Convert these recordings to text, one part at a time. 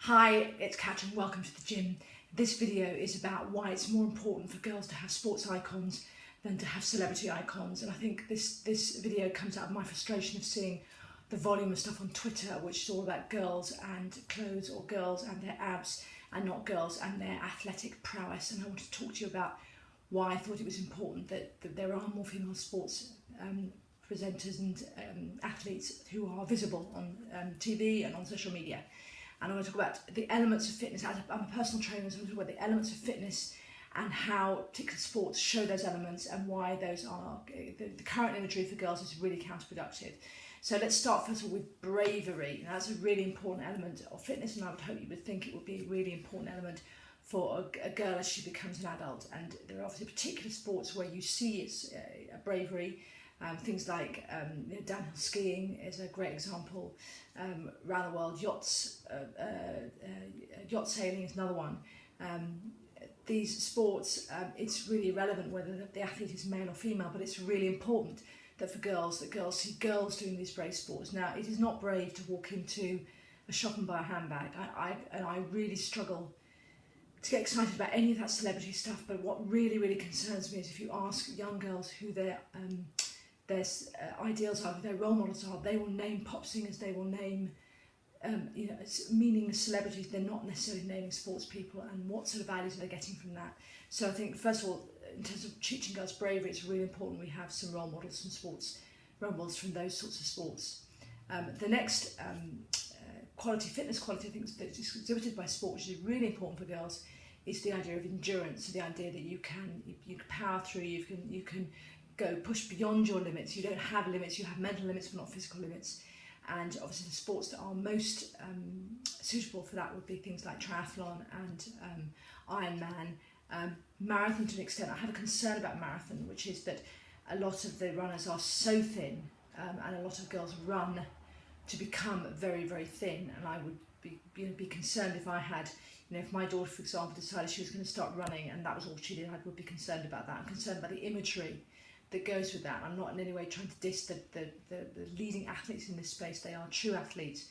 Hi, it's Catrin, welcome to the gym. This video is about why it's more important for girls to have sports icons than to have celebrity icons, and I think this video comes out of my frustration of seeing the volume of stuff on Twitter which is all about girls and clothes, or girls and their abs, and not girls and their athletic prowess. And I want to talk to you about why I thought it was important that there are more female sports presenters and athletes who are visible on TV and on social media. And I want to talk about the elements of fitness. I'm a personal trainer, so I want to talk about the elements of fitness and how particular sports show those elements and why those are, the current imagery for girls is really counterproductive. So let's start first of all with bravery. Now, that's a really important element of fitness, and I would hope you would think it would be a really important element for a girl as she becomes an adult. And there are obviously particular sports where you see it's a bravery. Things like downhill skiing is a great example. Around the world, yacht sailing is another one. These sports, it's really irrelevant whether the athlete is male or female, but it's really important that for girls, that girls see girls doing these brave sports. Now, it is not brave to walk into a shop and buy a handbag. I really struggle to get excited about any of that celebrity stuff, but what really concerns me is if you ask young girls who their ideals are, who their role models are, they will name pop singers, they will name meaningless celebrities. They're not necessarily naming sports people, and what sort of values are they getting from that? So I think, first of all, in terms of teaching girls bravery, it's really important we have some role models from sports, role models from those sorts of sports. The next fitness quality I think that's exhibited by sport, which is really important for girls, is the idea of endurance. So the idea that you can power through, you can go push beyond your limits. You don't have limits, you have mental limits but not physical limits. And obviously the sports that are most suitable for that would be things like triathlon and Ironman. Marathon, to an extent, I have a concern about marathon, which is that a lot of the runners are so thin, and a lot of girls run to become very thin, and I would be concerned if I had, if my daughter, for example, decided she was going to start running and that was all she did. I would be concerned about that. I'm concerned about the imagery that goes with that. I'm not in any way trying to diss the leading athletes in this space. They are true athletes,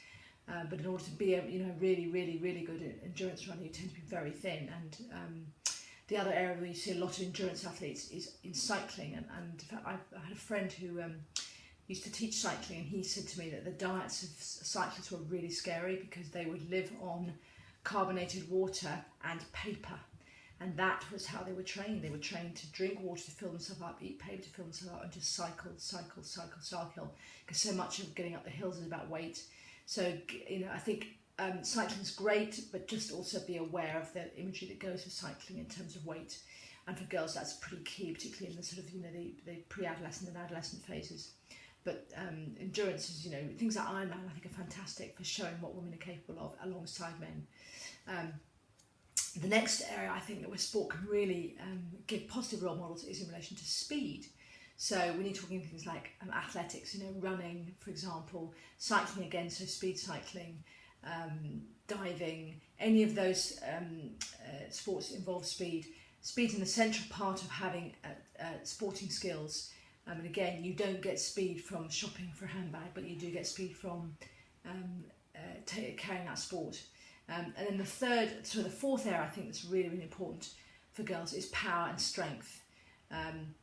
but in order to be a really good endurance runner, you tend to be very thin. And the other area where you see a lot of endurance athletes is in cycling. And in fact, I had a friend who used to teach cycling, and he said to me that the diets of cyclists were really scary because they would live on carbonated water and paper. And that was how they were trained. They were trained to drink water to fill themselves up, eat paper to fill themselves up, and just cycle. Because so much of getting up the hills is about weight. So, I think cycling is great, but just also be aware of the imagery that goes with cycling in terms of weight. And for girls, that's pretty key, particularly in the sort of, the pre-adolescent and adolescent phases. But endurance is, things like Ironman, I think, are fantastic for showing what women are capable of alongside men. The next area I think that where sport can really give positive role models is in relation to speed. So when you're talking things like athletics, running, for example, cycling again, so speed cycling, diving, any of those sports that involve speed. Speed's an essential part of having sporting skills. And again, you don't get speed from shopping for a handbag, but you do get speed from carrying out sport. And then the fourth area I think that's really important for girls is power and strength. And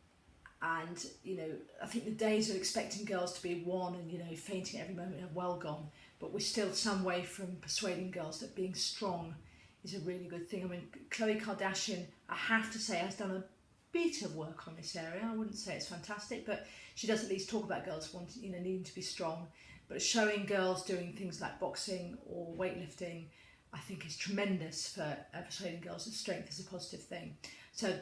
I think the days of expecting girls to be one and fainting every moment are well gone, but we're still some way from persuading girls that being strong is a really good thing. I mean, Khloe Kardashian, I have to say, has done a bit of work on this area. I wouldn't say it's fantastic, but she does at least talk about girls wanting, needing to be strong. But showing girls doing things like boxing or weightlifting, I think, is tremendous for persuading girls that strength is a positive thing. So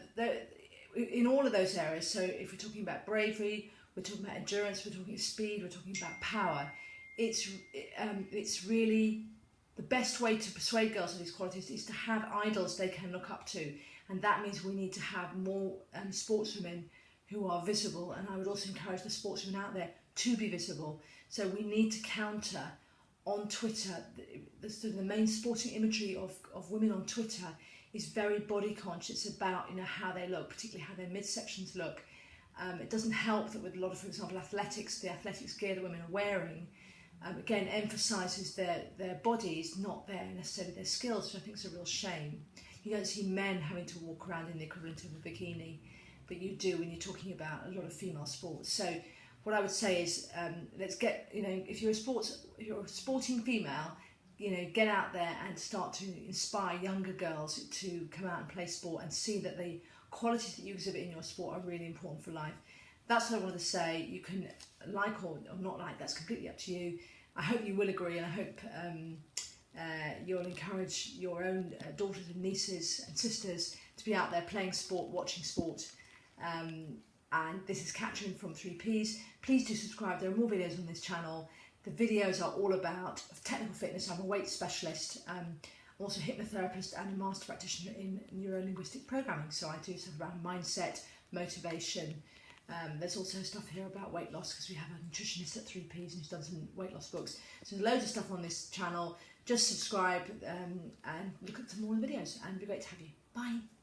in all of those areas, so if we're talking about bravery, we're talking about endurance, we're talking speed, we're talking about power, it's really the best way to persuade girls of these qualities is to have idols they can look up to. And that means we need to have more sportswomen who are visible, and I would also encourage the sportswomen out there to be visible. So we need to counter on Twitter, the main sporting imagery of women on Twitter is very body conscious about how they look, particularly how their midsections look. It doesn't help that with a lot of, for example, athletics, the athletics gear that women are wearing, again, emphasises their bodies, not necessarily their skills, which I think is a real shame. You don't see men having to walk around in the equivalent of a bikini, but you do when you're talking about a lot of female sports. So what I would say is, let's get, if you're a sporting female, get out there and start to inspire younger girls to come out and play sport and see that the qualities that you exhibit in your sport are really important for life. That's what I wanted to say. You can like or not like, that's completely up to you. I hope you will agree, and I hope you'll encourage your own daughters and nieces and sisters to be out there playing sport, watching sport. And this is Catrin from 3Ps. Please do subscribe. There are more videos on this channel. The videos are all about technical fitness. I'm a weight specialist. I'm also a hypnotherapist and a master practitioner in neuro-linguistic programming. So I do stuff around mindset, motivation. There's also stuff here about weight loss, because we have a nutritionist at 3Ps who's done some weight loss books. So there's loads of stuff on this channel. Just subscribe and look at some more of the videos, and it'd be great to have you. Bye.